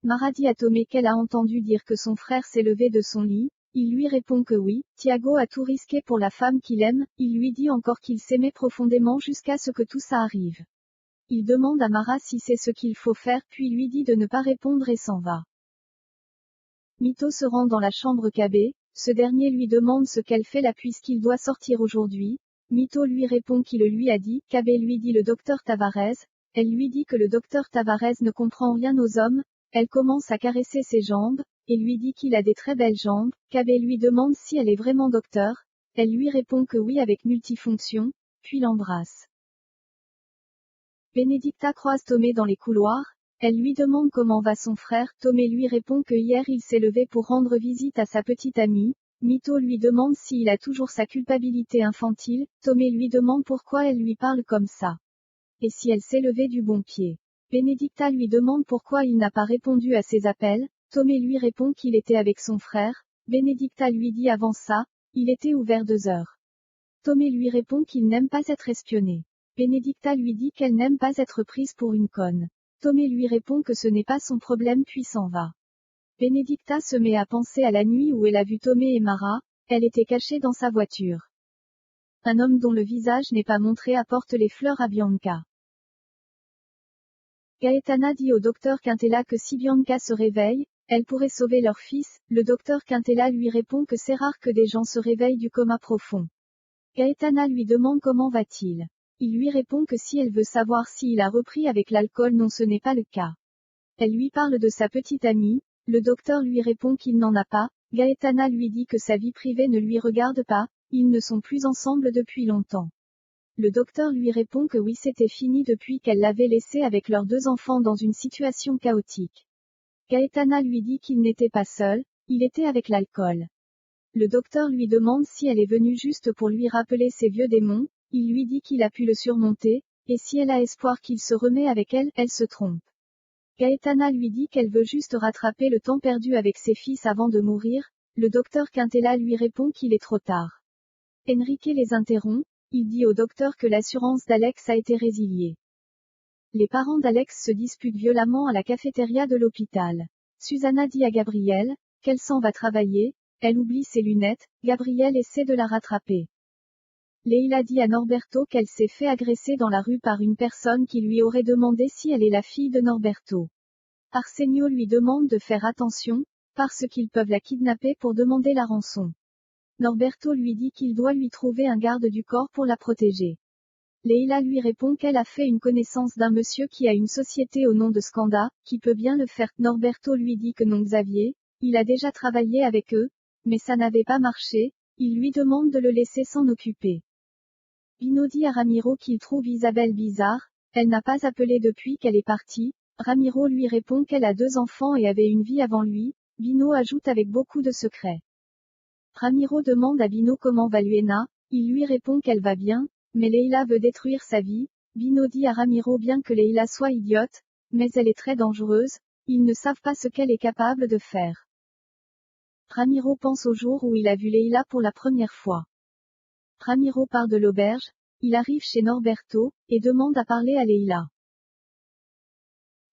Mara dit à Tomé qu'elle a entendu dire que son frère s'est levé de son lit. Il lui répond que oui, Tiago a tout risqué pour la femme qu'il aime, il lui dit encore qu'il s'aimait profondément jusqu'à ce que tout ça arrive. Il demande à Mara si c'est ce qu'il faut faire puis lui dit de ne pas répondre et s'en va. Mito se rend dans la chambre Kabe, ce dernier lui demande ce qu'elle fait là puisqu'il doit sortir aujourd'hui. Mito lui répond qu'il le lui a dit, Kabe lui dit le docteur Tavares, elle lui dit que le docteur Tavares ne comprend rien aux hommes, elle commence à caresser ses jambes, et lui dit qu'il a des très belles jambes. Kabe lui demande si elle est vraiment docteur, elle lui répond que oui avec multifonction, puis l'embrasse. Benedicta croise Tomé dans les couloirs, elle lui demande comment va son frère, Tomé lui répond que hier il s'est levé pour rendre visite à sa petite amie. Mito lui demande s'il a toujours sa culpabilité infantile, Tomé lui demande pourquoi elle lui parle comme ça. Et si elle s'est levée du bon pied. Benedicta lui demande pourquoi il n'a pas répondu à ses appels, Tomé lui répond qu'il était avec son frère, Benedicta lui dit avant ça, il était ouvert 2 heures. Tomé lui répond qu'il n'aime pas être espionné. Benedicta lui dit qu'elle n'aime pas être prise pour une conne. Tomé lui répond que ce n'est pas son problème puis s'en va. Benedicta se met à penser à la nuit où elle a vu Tomé et Mara, elle était cachée dans sa voiture. Un homme dont le visage n'est pas montré apporte les fleurs à Bianca. Gaetana dit au docteur Quintella que si Bianca se réveille, elle pourrait sauver leur fils. Le docteur Quintella lui répond que c'est rare que des gens se réveillent du coma profond. Gaetana lui demande comment va-t-il. Il lui répond que si elle veut savoir s'il a repris avec l'alcool, non, ce n'est pas le cas. Elle lui parle de sa petite amie, le docteur lui répond qu'il n'en a pas, Gaetana lui dit que sa vie privée ne lui regarde pas, ils ne sont plus ensemble depuis longtemps. Le docteur lui répond que oui, c'était fini depuis qu'elle l'avait laissé avec leurs 2 enfants dans une situation chaotique. Gaetana lui dit qu'il n'était pas seul, il était avec l'alcool. Le docteur lui demande si elle est venue juste pour lui rappeler ses vieux démons, il lui dit qu'il a pu le surmonter, et si elle a espoir qu'il se remet avec elle, elle se trompe. Gaetana lui dit qu'elle veut juste rattraper le temps perdu avec ses fils avant de mourir, le docteur Quintella lui répond qu'il est trop tard. Enrique les interrompt, il dit au docteur que l'assurance d'Alex a été résiliée. Les parents d'Alex se disputent violemment à la cafétéria de l'hôpital. Susanna dit à Gabrielle qu'elle s'en va travailler, elle oublie ses lunettes, Gabrielle essaie de la rattraper. Leila dit à Norberto qu'elle s'est fait agresser dans la rue par une personne qui lui aurait demandé si elle est la fille de Norberto. Arsenio lui demande de faire attention, parce qu'ils peuvent la kidnapper pour demander la rançon. Norberto lui dit qu'il doit lui trouver un garde du corps pour la protéger. Leila lui répond qu'elle a fait une connaissance d'un monsieur qui a une société au nom de Skanda, qui peut bien le faire. Norberto lui dit que non, Xavier, il a déjà travaillé avec eux, mais ça n'avait pas marché, il lui demande de le laisser s'en occuper. Bino dit à Ramiro qu'il trouve Isabelle bizarre, elle n'a pas appelé depuis qu'elle est partie, Ramiro lui répond qu'elle a 2 enfants et avait une vie avant lui, Bino ajoute avec beaucoup de secrets. Ramiro demande à Bino comment va Luena, il lui répond qu'elle va bien, mais Leila veut détruire sa vie. Bino dit à Ramiro bien que Leila soit idiote, mais elle est très dangereuse, ils ne savent pas ce qu'elle est capable de faire. Ramiro pense au jour où il a vu Leila pour la première fois. Ramiro part de l'auberge, il arrive chez Norberto, et demande à parler à Leila.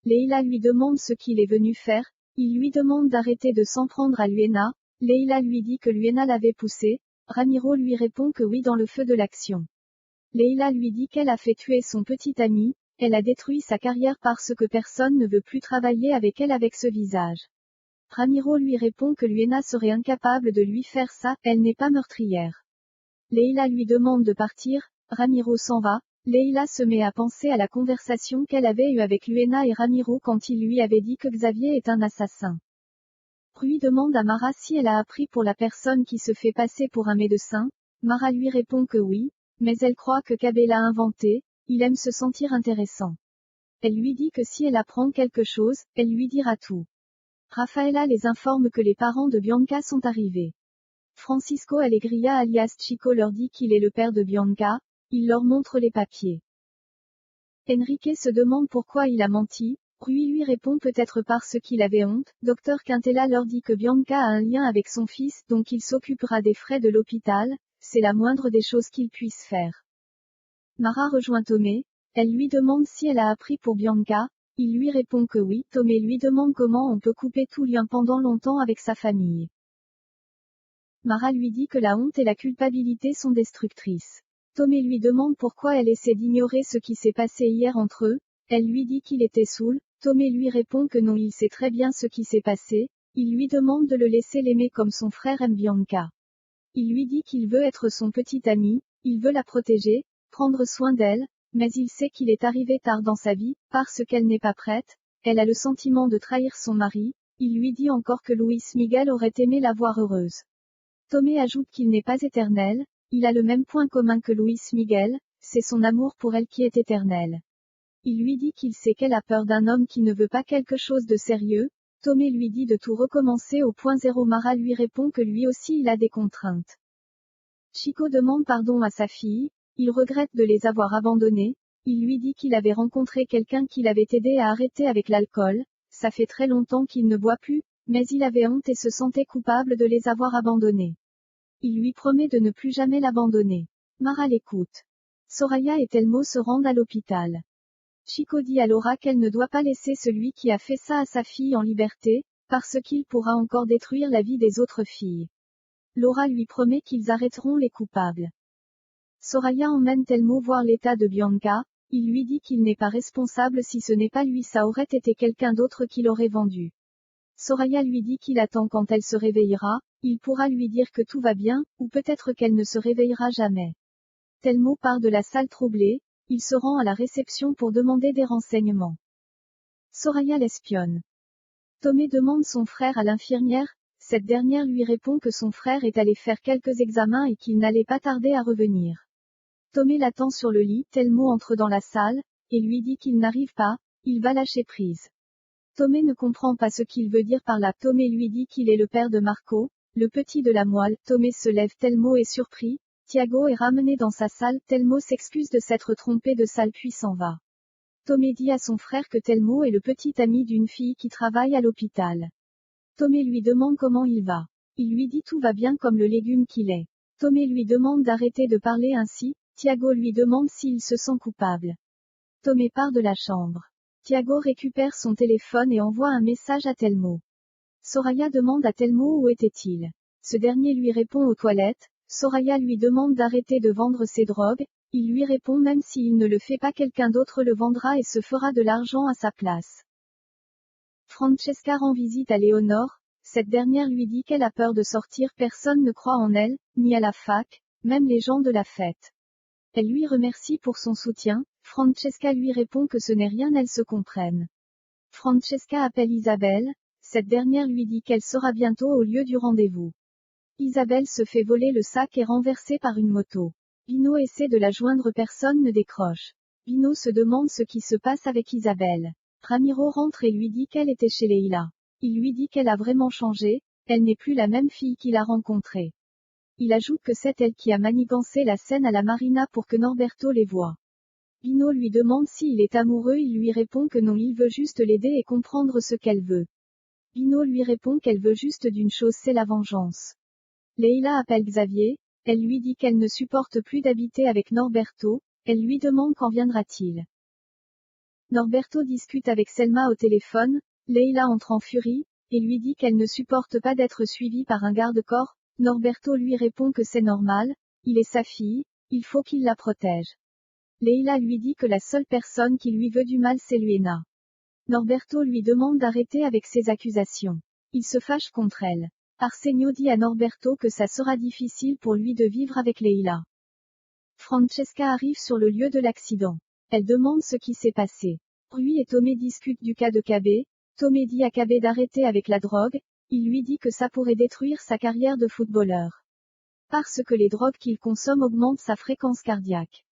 Leila lui demande ce qu'il est venu faire, il lui demande d'arrêter de s'en prendre à Luena. Leila lui dit que Luena l'avait poussé, Ramiro lui répond que oui dans le feu de l'action. Leila lui dit qu'elle a fait tuer son petit ami, elle a détruit sa carrière parce que personne ne veut plus travailler avec elle avec ce visage. Ramiro lui répond que Luena serait incapable de lui faire ça, elle n'est pas meurtrière. Leila lui demande de partir, Ramiro s'en va, Leila se met à penser à la conversation qu'elle avait eue avec Luena et Ramiro quand il lui avait dit que Xavier est un assassin. Rui demande à Mara si elle a appris pour la personne qui se fait passer pour un médecin, Mara lui répond que oui, mais elle croit que Kabe l'a inventé, il aime se sentir intéressant. Elle lui dit que si elle apprend quelque chose, elle lui dira tout. Rafaela les informe que les parents de Bianca sont arrivés. Francisco Alegria alias Chico leur dit qu'il est le père de Bianca, il leur montre les papiers. Enrique se demande pourquoi il a menti, Rui lui répond peut-être parce qu'il avait honte, Dr Quintella leur dit que Bianca a un lien avec son fils, donc il s'occupera des frais de l'hôpital, c'est la moindre des choses qu'il puisse faire. Mara rejoint Tomé, elle lui demande si elle a appris pour Bianca, Il lui répond que oui. Tomé lui demande comment on peut couper tout lien pendant longtemps avec sa famille. Mara lui dit que la honte et la culpabilité sont destructrices. Tomé lui demande pourquoi elle essaie d'ignorer ce qui s'est passé hier entre eux. Elle lui dit qu'il était saoul. Tomé lui répond que non, il sait très bien ce qui s'est passé. Il lui demande de le laisser l'aimer comme son frère aime Bianca. Il lui dit qu'il veut être son petit ami, il veut la protéger, prendre soin d'elle, mais il sait qu'il est arrivé tard dans sa vie, parce qu'elle n'est pas prête. Elle a le sentiment de trahir son mari. Il lui dit encore que Luis Miguel aurait aimé la voir heureuse. Tomé ajoute qu'il n'est pas éternel. Il a le même point commun que Luis Miguel, c'est son amour pour elle qui est éternel. Il lui dit qu'il sait qu'elle a peur d'un homme qui ne veut pas quelque chose de sérieux. Tomé lui dit de tout recommencer au point zéro. Mara lui répond que lui aussi il a des contraintes. Chico demande pardon à sa fille, il regrette de les avoir abandonnés. Il lui dit qu'il avait rencontré quelqu'un qui l'avait aidé à arrêter avec l'alcool. Ça fait très longtemps qu'il ne boit plus, mais il avait honte et se sentait coupable de les avoir abandonnés. Il lui promet de ne plus jamais l'abandonner. Mara l'écoute. Soraya et Telmo se rendent à l'hôpital. Chico dit à Laura qu'elle ne doit pas laisser celui qui a fait ça à sa fille en liberté, parce qu'il pourra encore détruire la vie des autres filles. Laura lui promet qu'ils arrêteront les coupables. Soraya emmène Telmo voir l'état de Bianca. Il lui dit qu'il n'est pas responsable si ce n'est pas lui, ça aurait été quelqu'un d'autre qui l'aurait vendu. Soraya lui dit qu'il attend quand elle se réveillera. Il pourra lui dire que tout va bien, ou peut-être qu'elle ne se réveillera jamais. Telmo part de la salle troublé. Il se rend à la réception pour demander des renseignements. Soraya l'espionne. Tomé demande son frère à l'infirmière. Cette dernière lui répond que son frère est allé faire quelques examens et qu'il n'allait pas tarder à revenir. Tomé l'attend sur le lit. Telmo entre dans la salle, et lui dit qu'il n'arrive pas. Il va lâcher prise. Tomé ne comprend pas ce qu'il veut dire par là. Tomé lui dit qu'il est le père de Marco, le petit de la moelle. Tomé se lève. Telmo est surpris. Tiago est ramené dans sa salle. Telmo s'excuse de s'être trompé de salle puis s'en va. Tomé dit à son frère que Telmo est le petit ami d'une fille qui travaille à l'hôpital. Tomé lui demande comment il va. Il lui dit tout va bien comme le légume qu'il est. Tomé lui demande d'arrêter de parler ainsi. Tiago lui demande s'il se sent coupable. Tomé part de la chambre. Tiago récupère son téléphone et envoie un message à Telmo. Soraya demande à Telmo où était-il. Ce dernier lui répond aux toilettes. Soraya lui demande d'arrêter de vendre ses drogues. Il lui répond même s'il ne le fait pas, quelqu'un d'autre le vendra et se fera de l'argent à sa place. Francesca rend visite à Léonore. Cette dernière lui dit qu'elle a peur de sortir, personne ne croit en elle, ni à la fac, même les gens de la fête. Elle lui remercie pour son soutien. Francesca lui répond que ce n'est rien, elles se comprennent. Francesca appelle Isabelle. Cette dernière lui dit qu'elle sera bientôt au lieu du rendez-vous. Isabelle se fait voler le sac et renversée par une moto. Bino essaie de la joindre, personne ne décroche. Bino se demande ce qui se passe avec Isabelle. Ramiro rentre et lui dit qu'elle était chez Leila. Il lui dit qu'elle a vraiment changé, elle n'est plus la même fille qu'il a rencontrée. Il ajoute que c'est elle qui a manigancé la scène à la marina pour que Norberto les voie. Bino lui demande s'il est amoureux, il lui répond que non, il veut juste l'aider et comprendre ce qu'elle veut. Bino lui répond qu'elle veut juste d'une chose, c'est la vengeance. Leila appelle Xavier, elle lui dit qu'elle ne supporte plus d'habiter avec Norberto, elle lui demande quand viendra-t-il. Norberto discute avec Selma au téléphone, Leila entre en furie, et lui dit qu'elle ne supporte pas d'être suivie par un garde-corps. Norberto lui répond que c'est normal, il est sa fille, il faut qu'il la protège. Leila lui dit que la seule personne qui lui veut du mal c'est Luena. Norberto lui demande d'arrêter avec ses accusations. Il se fâche contre elle. Arsenio dit à Norberto que ça sera difficile pour lui de vivre avec Leila. Francesca arrive sur le lieu de l'accident. Elle demande ce qui s'est passé. Rui et Tomé discutent du cas de Cabé. Tomé dit à Cabé d'arrêter avec la drogue. Il lui dit que ça pourrait détruire sa carrière de footballeur. Parce que les drogues qu'il consomme augmentent sa fréquence cardiaque.